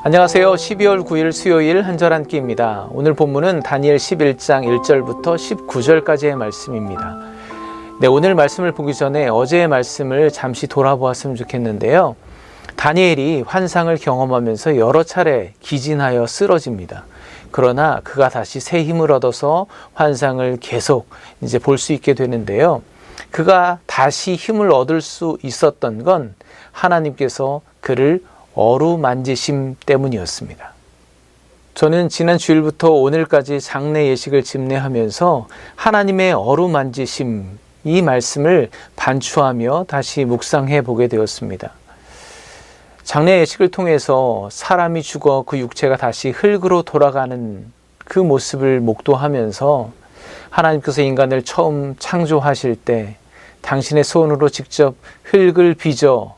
안녕하세요. 12월 9일 수요일 한절 한 끼입니다. 오늘 본문은 다니엘 11장 1절부터 19절까지의 말씀입니다. 네, 오늘 말씀을 보기 전에 어제의 말씀을 잠시 돌아보았으면 좋겠는데요. 다니엘이 환상을 경험하면서 여러 차례 기진하여 쓰러집니다. 그러나 그가 다시 새 힘을 얻어서 환상을 계속 볼 수 있게 되는데요. 그가 다시 힘을 얻을 수 있었던 건 하나님께서 그를 어루만지심 때문이었습니다. 저는 지난 주일부터 오늘까지 장래 예식을 집례하면서 하나님의 어루만지심, 이 말씀을 반추하며 다시 묵상해 보게 되었습니다. 장래 예식을 통해서 사람이 죽어 그 육체가 다시 흙으로 돌아가는 그 모습을 목도하면서 하나님께서 인간을 처음 창조하실 때 당신의 손으로 직접 흙을 빚어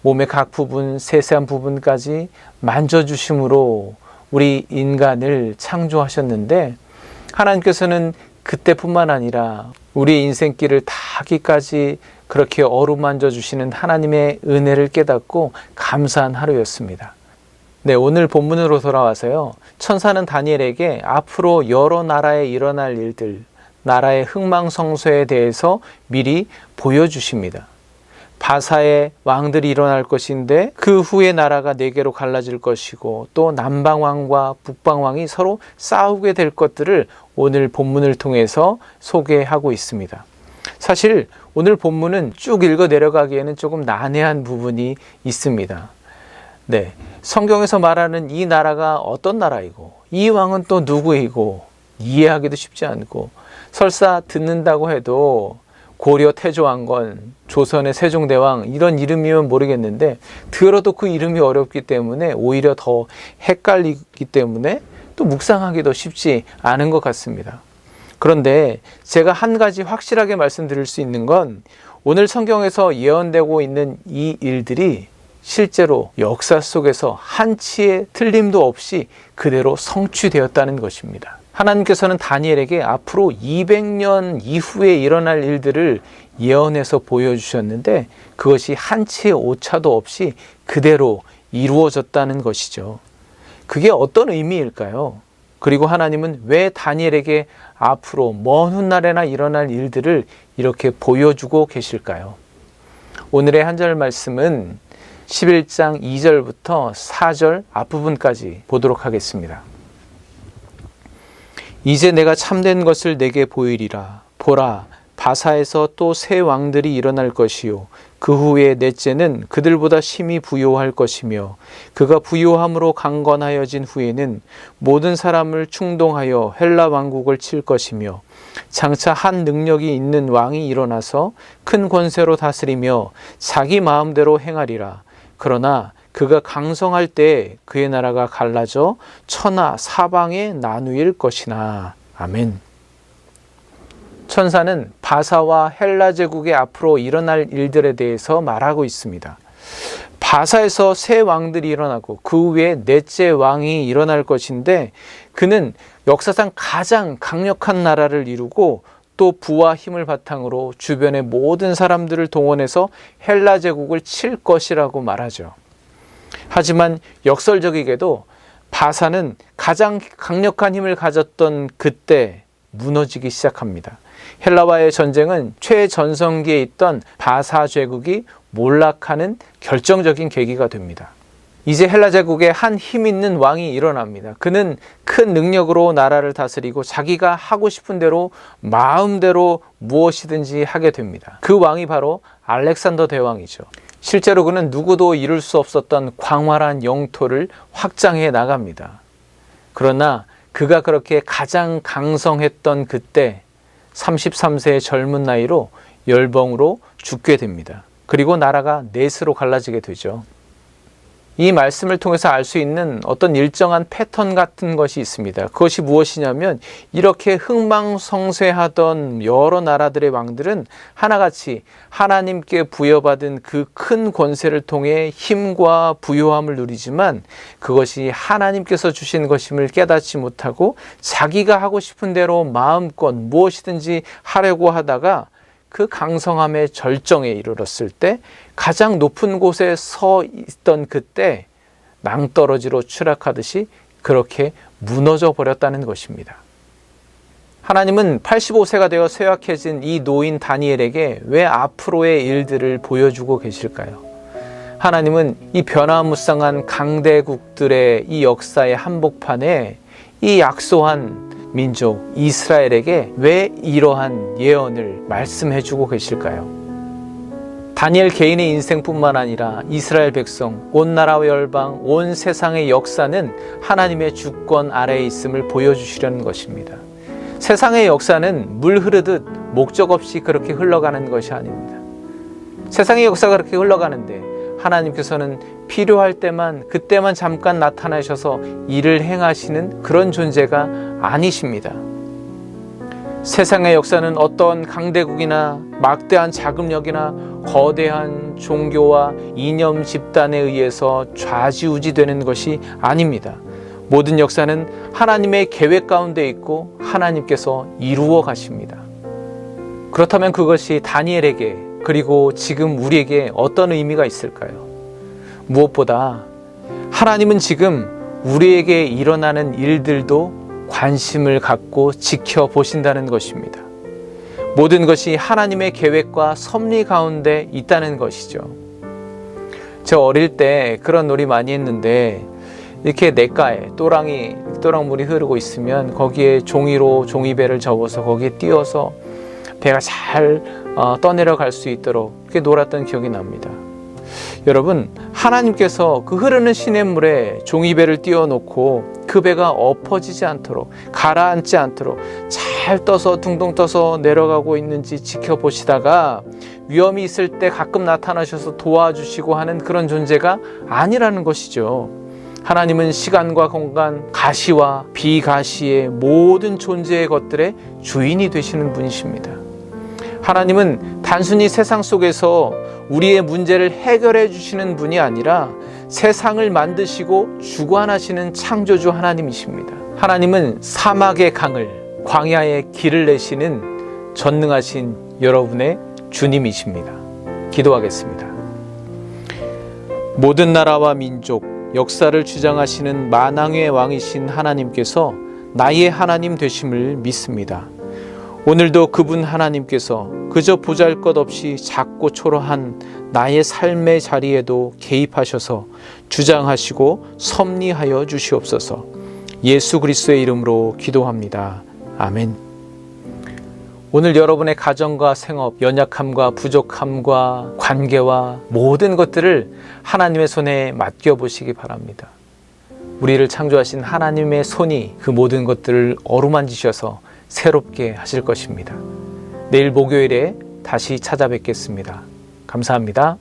몸의 각 부분, 세세한 부분까지 만져주심으로 우리 인간을 창조하셨는데, 하나님께서는 그때뿐만 아니라 우리의 인생길을 다 하기까지 그렇게 어루만져 주시는 하나님의 은혜를 깨닫고 감사한 하루였습니다. 네, 오늘 본문으로 돌아와서요. 천사는 다니엘에게 앞으로 여러 나라에 일어날 일들, 나라의 흥망성쇠에 대해서 미리 보여주십니다. 바사의 왕들이 일어날 것인데 그 후에 나라가 네 개로 갈라질 것이고, 또 남방왕과 북방왕이 서로 싸우게 될 것들을 오늘 본문을 통해서 소개하고 있습니다. 사실 오늘 본문은 쭉 읽어 내려가기에는 조금 난해한 부분이 있습니다. 네, 성경에서 말하는 이 나라가 어떤 나라이고 이 왕은 또 누구이고 이해하기도 쉽지 않고, 설사 듣는다고 해도 고려 태조왕건, 조선의 세종대왕 이런 이름이면 모르겠는데 들어도 그 이름이 어렵기 때문에 오히려 더 헷갈리기 때문에 또 묵상하기도 쉽지 않은 것 같습니다. 그런데 제가 한 가지 확실하게 말씀드릴 수 있는 건, 오늘 성경에서 예언되고 있는 이 일들이 실제로 역사 속에서 한치의 틀림도 없이 그대로 성취되었다는 것입니다. 하나님께서는 다니엘에게 앞으로 200년 이후에 일어날 일들을 예언해서 보여주셨는데 그것이 한치의 오차도 없이 그대로 이루어졌다는 것이죠. 그게 어떤 의미일까요? 그리고 하나님은 왜 다니엘에게 앞으로 먼 훗날에나 일어날 일들을 이렇게 보여주고 계실까요? 오늘의 한절 말씀은 11장 2절부터 4절 앞부분까지 보도록 하겠습니다. 이제 내가 참된 것을 내게 보이리라. 보라, 바사에서 또 새 왕들이 일어날 것이요, 그 후에 넷째는 그들보다 심히 부요할 것이며, 그가 부요함으로 강건하여진 후에는 모든 사람을 충동하여 헬라 왕국을 칠 것이며, 장차 한 능력이 있는 왕이 일어나서 큰 권세로 다스리며 자기 마음대로 행하리라. 그러나 그가 강성할 때 그의 나라가 갈라져 천하 사방에 나누일 것이나. 아멘. 천사는 바사와 헬라 제국의 앞으로 일어날 일들에 대해서 말하고 있습니다. 바사에서 새 왕들이 일어나고 그 후에 넷째 왕이 일어날 것인데, 그는 역사상 가장 강력한 나라를 이루고 또 부와 힘을 바탕으로 주변의 모든 사람들을 동원해서 헬라 제국을 칠 것이라고 말하죠. 하지만 역설적이게도 바사는 가장 강력한 힘을 가졌던 그때 무너지기 시작합니다. 헬라와의 전쟁은 최전성기에 있던 바사 제국이 몰락하는 결정적인 계기가 됩니다. 이제 헬라 제국에 한 힘 있는 왕이 일어납니다. 그는 큰 능력으로 나라를 다스리고 자기가 하고 싶은 대로 마음대로 무엇이든지 하게 됩니다. 그 왕이 바로 알렉산더 대왕이죠. 실제로 그는 누구도 이룰 수 없었던 광활한 영토를 확장해 나갑니다. 그러나 그가 그렇게 가장 강성했던 그때 33세의 젊은 나이로 열병으로 죽게 됩니다. 그리고 나라가 넷으로 갈라지게 되죠. 이 말씀을 통해서 알 수 있는 어떤 일정한 패턴 같은 것이 있습니다. 그것이 무엇이냐면, 이렇게 흥망성쇠하던 여러 나라들의 왕들은 하나같이 하나님께 부여받은 그 큰 권세를 통해 힘과 부요함을 누리지만 그것이 하나님께서 주신 것임을 깨닫지 못하고 자기가 하고 싶은 대로 마음껏 무엇이든지 하려고 하다가 그 강성함의 절정에 이르렀을 때, 가장 높은 곳에 서 있던 그때 낭떠러지로 추락하듯이 그렇게 무너져 버렸다는 것입니다. 하나님은 85세가 되어 쇠약해진 이 노인 다니엘에게 왜 앞으로의 일들을 보여주고 계실까요? 하나님은 이 변화무쌍한 강대국들의 이 역사의 한복판에 이 약소한 민족 이스라엘에게 왜 이러한 예언을 말씀해 주고 계실까요? 다니엘 개인의 인생뿐만 아니라 이스라엘 백성, 온 나라와 열방, 온 세상의 역사는 하나님의 주권 아래에 있음을 보여주시려는 것입니다. 세상의 역사는 물 흐르듯 목적 없이 그렇게 흘러가는 것이 아닙니다. 세상의 역사가 그렇게 흘러가는데 하나님께서는 필요할 때만, 그때만 잠깐 나타나셔서 일을 행하시는 그런 존재가 아니십니다. 세상의 역사는 어떤 강대국이나 막대한 자금력이나 거대한 종교와 이념 집단에 의해서 좌지우지되는 것이 아닙니다. 모든 역사는 하나님의 계획 가운데 있고 하나님께서 이루어 가십니다. 그렇다면 그것이 다니엘에게 그리고 지금 우리에게 어떤 의미가 있을까요? 무엇보다 하나님은 지금 우리에게 일어나는 일들도 관심을 갖고 지켜보신다는 것입니다. 모든 것이 하나님의 계획과 섭리 가운데 있다는 것이죠. 저 어릴 때 그런 놀이 많이 했는데 이렇게 냇가에 또랑물이 흐르고 있으면 거기에 종이로 종이배를 접어서 거기에 띄워서 배가 잘 떠내려갈 수 있도록 그렇게 놀았던 기억이 납니다. 여러분, 하나님께서 그 흐르는 시냇물에 종이배를 띄워놓고 그 배가 엎어지지 않도록, 가라앉지 않도록 잘 떠서 둥둥 떠서 내려가고 있는지 지켜보시다가 위험이 있을 때 가끔 나타나셔서 도와주시고 하는 그런 존재가 아니라는 것이죠. 하나님은 시간과 공간, 가시와 비가시의 모든 존재의 것들의 주인이 되시는 분이십니다. 하나님은 단순히 세상 속에서 우리의 문제를 해결해 주시는 분이 아니라 세상을 만드시고 주관하시는 창조주 하나님이십니다. 하나님은 사막의 강을, 광야의 길을 내시는 전능하신 여러분의 주님이십니다. 기도하겠습니다. 모든 나라와 민족, 역사를 주장하시는 만왕의 왕이신 하나님께서 나의 하나님 되심을 믿습니다. 오늘도 그분 하나님께서 그저 보잘것없이 작고 초라한 나의 삶의 자리에도 개입하셔서 주장하시고 섭리하여 주시옵소서. 예수 그리스도의 이름으로 기도합니다. 아멘. 오늘 여러분의 가정과 생업, 연약함과 부족함과 관계와 모든 것들을 하나님의 손에 맡겨보시기 바랍니다. 우리를 창조하신 하나님의 손이 그 모든 것들을 어루만지셔서 새롭게 하실 것입니다. 내일 목요일에 다시 찾아뵙겠습니다. 감사합니다.